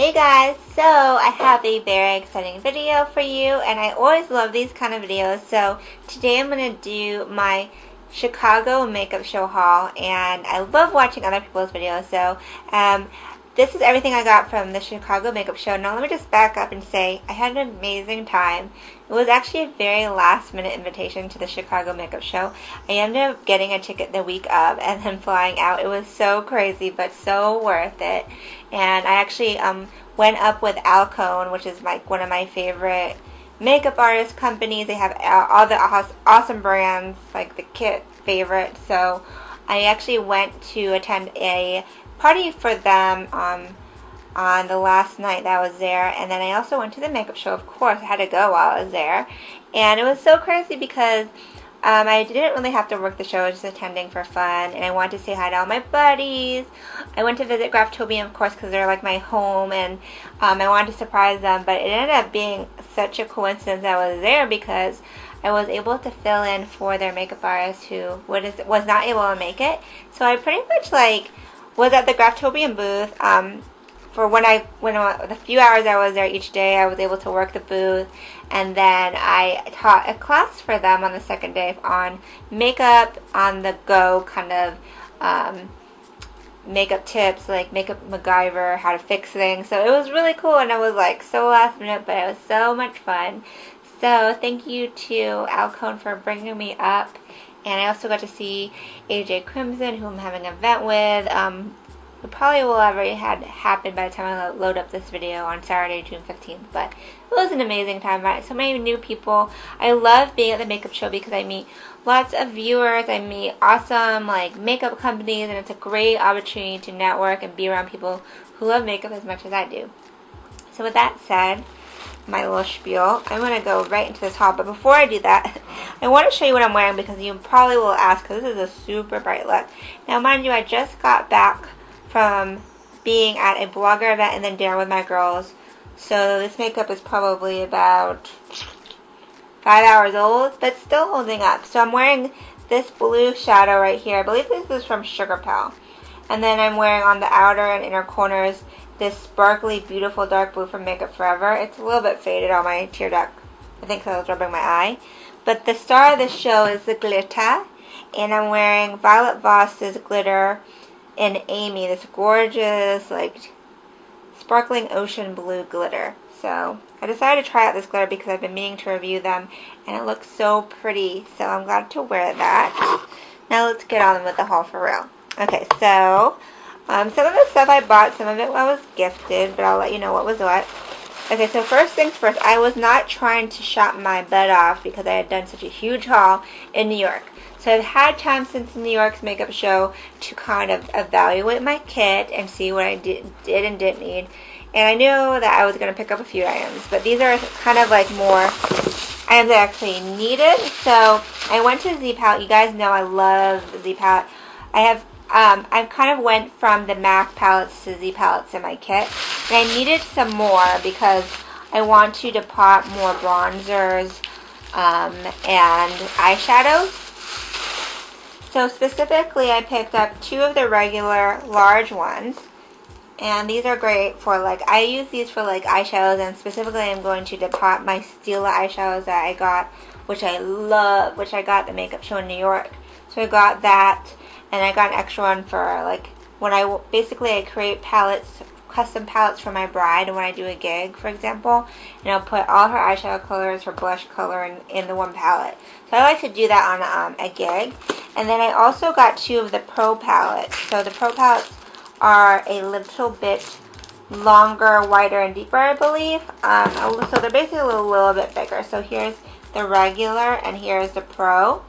Hey guys, so I have a very exciting video for you, and I always love these kind of videos. So today I'm going to do my Chicago makeup show haul, and I love watching other people's videos. So this is everything I got from the Chicago makeup show. Now let me just back up and say I had an amazing time. It was actually a very last minute invitation to the Chicago makeup show. I ended up getting a ticket the week of and then flying out. It was so crazy but so worth it. And I actually went up with Aucoin, which is like one of my favorite makeup artist companies. They have all the awesome brands, like the Kit favorite. So I actually went to attend a party for them on the last night that I was there, and then I also went to the makeup show. Of course, I had to go while I was there, and it was so crazy because I didn't really have to work the show. I was just attending for fun, and I wanted to say hi to all my buddies. I went to visit Graftobian, of course, because they're like my home, and I wanted to surprise them, but it ended up being such a coincidence that I was there because I was able to fill in for their makeup artist who was not able to make it. So I pretty much was at the Graftobian booth for the few hours I was there each day. I was able to work the booth, and then I taught a class for them on the second day on makeup on the go, kind of makeup tips, like makeup MacGyver, how to fix things. So it was really cool, and it was like so last minute, but it was so much fun. So thank you to Aucoin for bringing me up. And I also got to see AJ Crimson, who I'm having an event with. It probably will already had happened by the time I load up this video on Saturday, June 15th. But it was an amazing time. I met so many new people. I love being at the makeup show because I meet lots of viewers. I meet awesome makeup companies, and it's a great opportunity to network and be around people who love makeup as much as I do. So with that said, my little spiel, I'm going to go right into this haul. But before I do that, I want to show you what I'm wearing because you probably will ask, because this is a super bright look. Now mind you, I just got back from being at a blogger event and then dinner with my girls. So this makeup is probably about 5 hours old, but still holding up. So I'm wearing this blue shadow right here. I believe this is from Sugar Pal. And then I'm wearing on the outer and inner corners this sparkly, beautiful dark blue from Makeup Forever. It's a little bit faded on my tear duct. I think I was rubbing my eye. But the star of the show is the glitter. And I'm wearing Violet Voss's glitter in Amy. This gorgeous, sparkling ocean blue glitter. So I decided to try out this glitter because I've been meaning to review them. And it looks so pretty. So I'm glad to wear that. Now let's get on with the haul for real. Okay, so some of the stuff I bought, some of it I was gifted, but I'll let you know what was what. Okay, so first things first, I was not trying to shop my butt off because I had done such a huge haul in New York. So I've had time since New York's makeup show to kind of evaluate my kit and see what I did and didn't need. And I knew that I was going to pick up a few items, but these are kind of more items that I actually needed. So I went to Z Palette. You guys know I love Z Palette. I kind of went from the MAC palettes to Z palettes in my kit. And I needed some more because I want to depot more bronzers and eyeshadows. So specifically, I picked up 2 of the regular large ones. And these are great for, I use these for, eyeshadows. And specifically, I'm going to depot my Stila eyeshadows that I got, which I love, which I got at the makeup show in New York. So I got that. And I got an extra one for, when I create palettes, custom palettes for my bride, and when I do a gig, for example, and I'll put all her eyeshadow colors, her blush color in the one palette. So I like to do that on a gig. And then I also got 2 of the Pro palettes. So the Pro palettes are a little bit longer, wider, and deeper, I believe. So they're basically a little bit bigger. So here's the regular, and here's the Pro.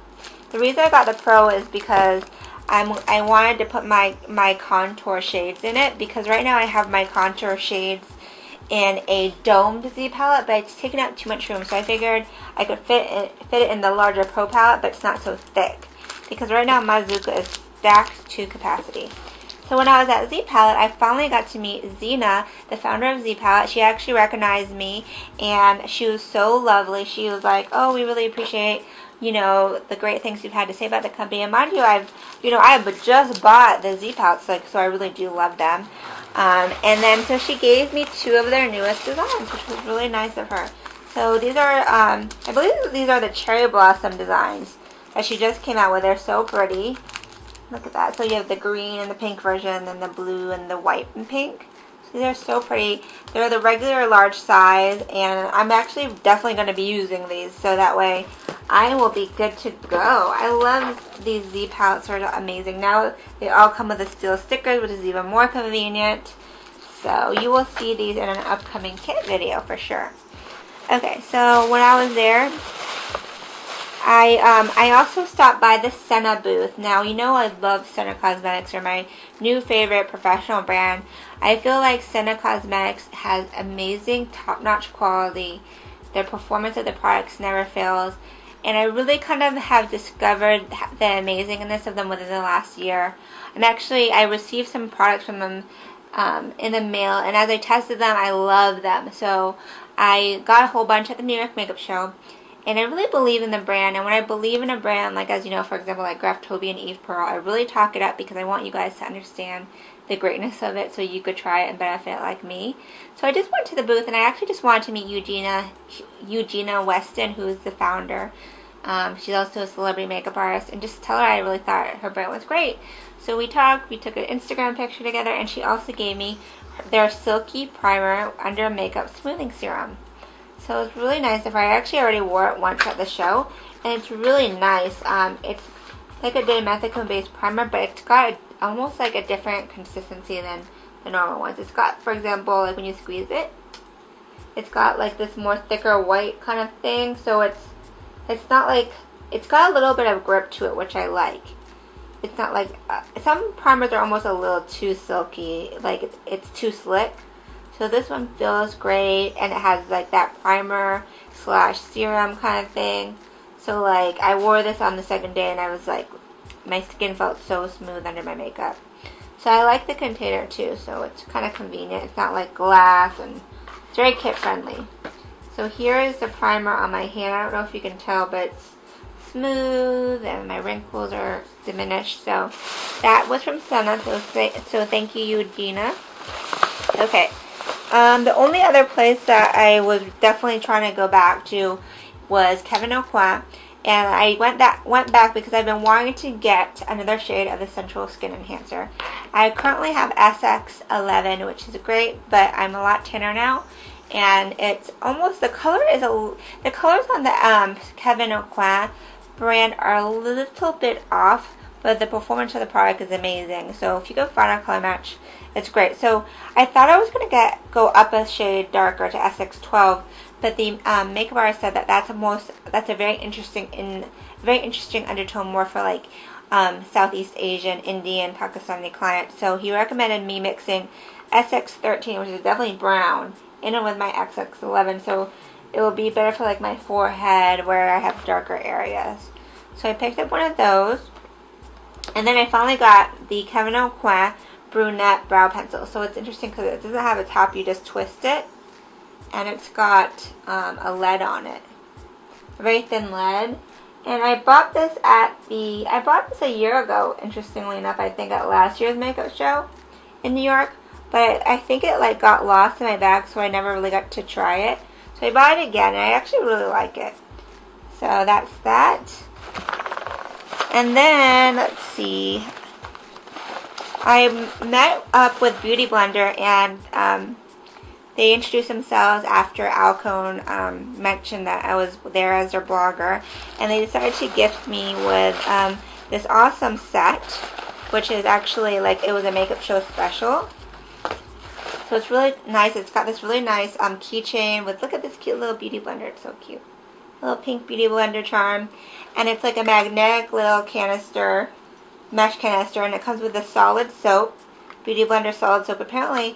The reason I got the Pro is because I wanted to put my contour shades in it, because right now I have my contour shades in a domed Z palette, but it's taking up too much room, so I figured I could fit it in the larger Pro palette, but it's not so thick, because right now my Zuka is stacked to capacity. So when I was at Z Palette, I finally got to meet Senna, the founder of Z Palette. She actually recognized me, and she was so lovely. She was like, "Oh, we really appreciate you know, the great things you've had to say about the company. And mind you, I have just bought the Z pouch, like, so I really do love them. And then so she gave me 2 of their newest designs, which was really nice of her. So these are, I believe these are the Cherry Blossom designs that she just came out with. They're so pretty. Look at that. So you have the green and the pink version, and the blue and the white and pink. So these are so pretty. They're the regular large size, and I'm actually definitely going to be using these, so that way I will be good to go. I love these Z pouches. Are amazing. Now they all come with the Stila stickers, which is even more convenient. So you will see these in an upcoming kit video for sure. Okay, so when I was there, I also stopped by the Senna booth. Now, you know I love Senna Cosmetics. They're my new favorite professional brand. I feel like Senna Cosmetics has amazing top-notch quality. The performance of the products never fails. And I really kind of have discovered the amazingness of them within the last year. I received some products from them in the mail, and as I tested them, I love them. So I got a whole bunch at the New York Makeup Show. And I really believe in the brand, and when I believe in a brand, like, as you know, for example, like Graftobi and Eve Pearl, I really talk it up because I want you guys to understand the greatness of it so you could try it and benefit like me. So I just went to the booth, and I actually just wanted to meet Eugenia Weston, who is the founder. She's also a celebrity makeup artist, and just tell her I really thought her brand was great. So we talked, we took an Instagram picture together, and she also gave me their Silky Primer Under Makeup Smoothing Serum. So it's really nice of her. I actually already wore it once at the show, and it's really nice. It's like a dimethicone-based primer, but it's got almost like a different consistency than the normal ones. It's got, for example, like when you squeeze it, it's got like this more thicker white kind of thing. So it's not like, it's got a little bit of grip to it, which I like. It's not like, some primers are almost a little too silky, like it's too slick. So this one feels great, and it has like that primer / serum kind of thing. So like I wore this on the second day, and I was like, my skin felt so smooth under my makeup. So I like the container too, so it's kind of convenient. It's not like glass, and it's very kid friendly. So here is the primer on my hand. I don't know if you can tell, but it's smooth and my wrinkles are diminished. So that was from Senna, so thank you, Eugenia. Okay. The only other place that I was definitely trying to go back to was Kevyn Aucoin, and I went back because I've been wanting to get another shade of the Central Skin Enhancer. I currently have SX11, which is great, but I'm a lot tanner now, and it's almost, the colors on the Kevyn Aucoin brand are a little bit off, but the performance of the product is amazing. So if you go find a color match, it's great. So I thought I was going to go up a shade darker to SX12, but the makeup artist said that that's a very interesting undertone, more for like Southeast Asian, Indian, Pakistani clients. So he recommended me mixing SX13, which is definitely brown, in it with my SX11. So it will be better for like my forehead where I have darker areas. So I picked up one of those. And then I finally got the Kevyn Aucoin Brunette Brow Pencil. So it's interesting because it doesn't have a top, you just twist it. And it's got a lead on it. A very thin lead. And I bought this a year ago, interestingly enough, I think at last year's makeup show in New York. But I think it like got lost in my bag, so I never really got to try it. So I bought it again, and I actually really like it. So that's that. And then, let's see, I met up with Beauty Blender, and they introduced themselves after Aucoin mentioned that I was there as their blogger, and they decided to gift me with this awesome set, which is actually like, it was a makeup show special. So it's really nice. It's got this really nice keychain with, look at this cute little Beauty Blender. It's so cute. Little pink Beauty Blender charm. And it's like a magnetic little canister, mesh canister, and it comes with a solid soap, Beauty Blender solid soap. Apparently,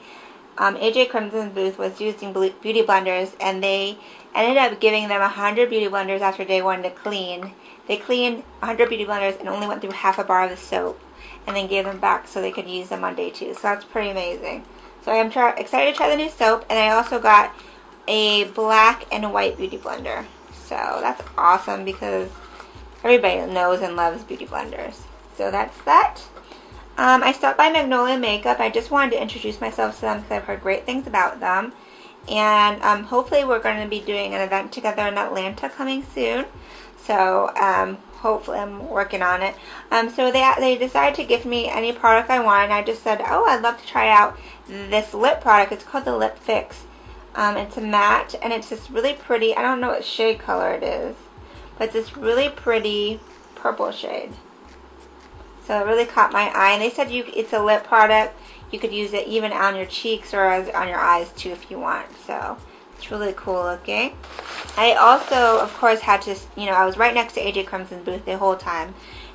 AJ Crimson's booth was using Beauty Blenders, and they ended up giving them 100 Beauty Blenders after day one to clean. They cleaned 100 Beauty Blenders and only went through half a bar of the soap, and then gave them back so they could use them on day 2. So that's pretty amazing. So I'm excited to try the new soap, and I also got a black and white Beauty Blender. So that's awesome because everybody knows and loves beauty blenders. So that's that. I stopped by Magnolia Makeup. I just wanted to introduce myself to them because I've heard great things about them. And hopefully we're going to be doing an event together in Atlanta coming soon. So hopefully I'm working on it. So they decided to give me any product I want. And I just said, oh, I'd love to try out this lip product. It's called the Lip Fix. It's a matte and it's this really pretty, I don't know what shade color it is, but it's this really pretty purple shade. So it really caught my eye. And they said it's a lip product. You could use it even on your cheeks or on your eyes too if you want. So it's really cool looking. I also, of course, had to, I was right next to AJ Crimson's booth the whole time.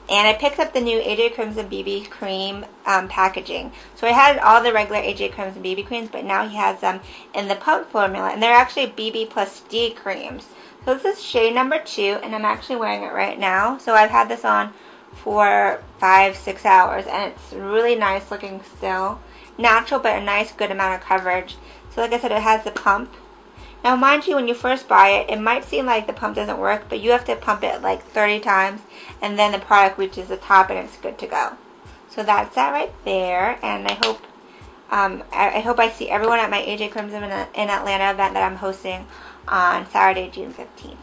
And I picked up the new AJ Crimson BB cream packaging. So I had all the regular AJ Crimson BB creams, but now he has them in the pump formula. And they're actually BB plus D creams. So this is shade number 2, and I'm actually wearing it right now. So I've had this on for 5-6 hours, and it's really nice looking still. Natural, but a nice good amount of coverage. So like I said, it has the pump. Now mind you, when you first buy it, it might seem like the pump doesn't work, but you have to pump it like 30 times, and then the product reaches the top and it's good to go. So that's that right there, and I hope I see everyone at my AJ Crimson in Atlanta event that I'm hosting on Saturday, June 15th.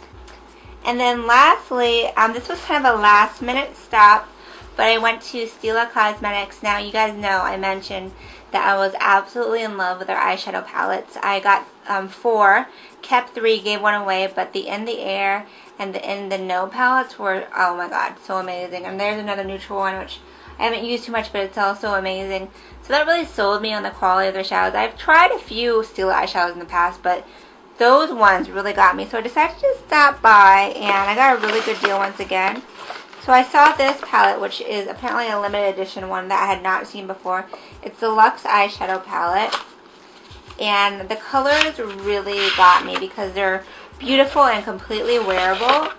And then lastly, this was kind of a last minute stop, but I went to Stila Cosmetics. Now you guys know I mentioned that I was absolutely in love with their eyeshadow palettes. I got 4, kept 3, gave 1 away, but the In the Air and the In the No palettes were, oh my god, so amazing. And there's another neutral one which I haven't used too much, but it's also amazing. So that really sold me on the quality of their shadows. I've tried a few Stila eyeshadows in the past, but those ones really got me. So I decided to just stop by, and I got a really good deal once again. So I saw this palette, which is apparently a limited edition one that I had not seen before. It's the Luxe eyeshadow palette. And the colors really got me because they're beautiful and completely wearable.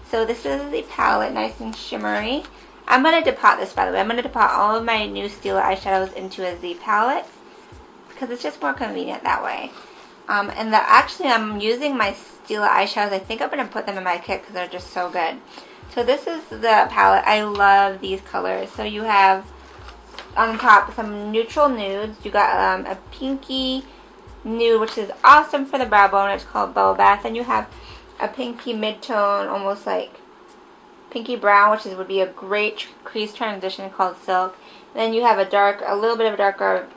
So this is the palette, nice and shimmery. I'm going to depot this, by the way. I'm going to depot all of my new Stila eyeshadows into a Z palette because it's just more convenient that way. And actually I'm using my Stila eyeshadows. I think I'm going to put them in my kit because they're just so good. So this is the palette. I love these colors. So you have on the top some neutral nudes. You got a pinky nude, which is awesome for the brow bone. It's called Bubble Bath. And you have a pinky mid-tone, almost like pinky brown, which would be a great crease transition called Silk. And then you have a little bit of a darker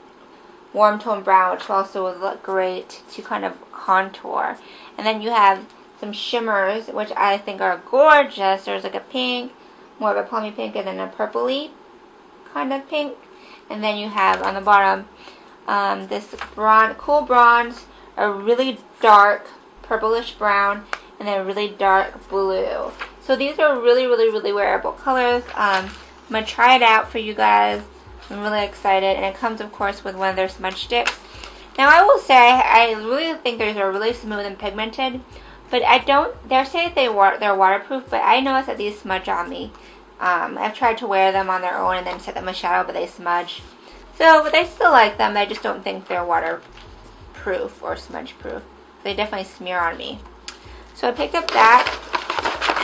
warm tone brown, which also would look great to kind of contour. And then you have some shimmers, which I think are gorgeous. There's like a pink, more of a plummy pink, and then a purpley kind of pink. And then you have on the bottom this cool bronze, a really dark purplish brown, and then a really dark blue. So these are really, really, really wearable colors. I'm going to try it out for you guys. I'm really excited. And it comes, of course, with one of their smudge sticks. Now, I will say, I really think these are really smooth and pigmented. But they're saying they're waterproof, but I noticed that these smudge on me. I've tried to wear them on their own and then set them a shadow, but they smudge. So, but I still like them. I just don't think they're waterproof or smudge proof. They definitely smear on me. So I picked up that.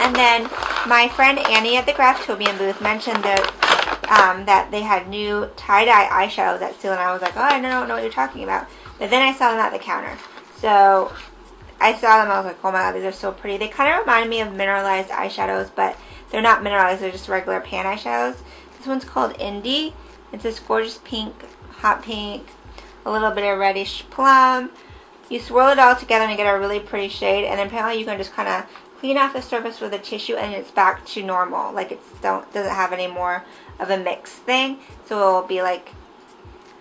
And then my friend Annie at the Graftobian booth mentioned that they had new tie-dye eyeshadows at Stila, and I was like, oh, I don't know what you're talking about. But then I saw them at the counter. So I saw them, I was like, oh my god, these are so pretty. They kind of remind me of mineralized eyeshadows, but they're not mineralized, they're just regular pan eyeshadows. This one's called Indie. It's this gorgeous pink, hot pink, a little bit of reddish plum. You swirl it all together and you get a really pretty shade, and then apparently you can just kind of clean off the surface with a tissue and it's back to normal. Like it doesn't have any more of a mix thing. So it will be like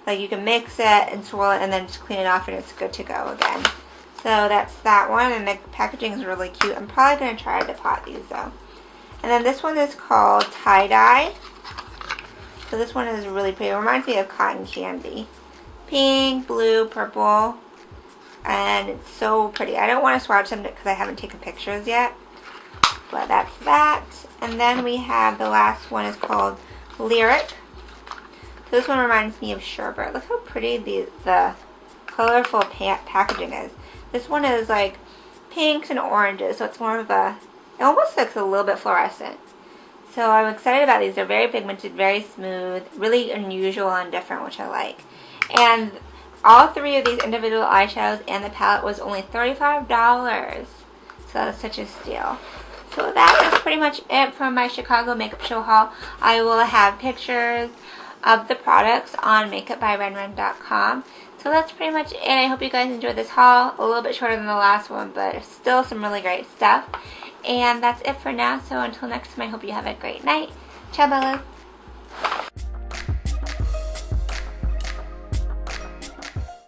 you can mix it and swirl it and then just clean it off and it's good to go again. So that's that one, and the packaging is really cute. I'm probably going to try to pot these though. And then this one is called Tie Dye. So this one is really pretty. It reminds me of cotton candy. Pink, blue, purple. And it's so pretty. I don't want to swatch them because I haven't taken pictures yet. But that's that. And then we have the last one is called Lyric. So this one reminds me of sherbet. Look how pretty the colorful packaging is. This one is like pinks and oranges, so it's more of a It almost looks a little bit fluorescent. So I'm excited about these. They're very pigmented, very smooth, really unusual and different, which I like. And all 3 of these individual eyeshadows and the palette was only $35. So that's such a steal. So that is pretty much it for my Chicago makeup show haul. I will have pictures of the products on makeupbyrenren.com. So that's pretty much it. I hope you guys enjoyed this haul. A little bit shorter than the last one, but still some really great stuff. And that's it for now. So until next time, I hope you have a great night. Ciao, Bellas.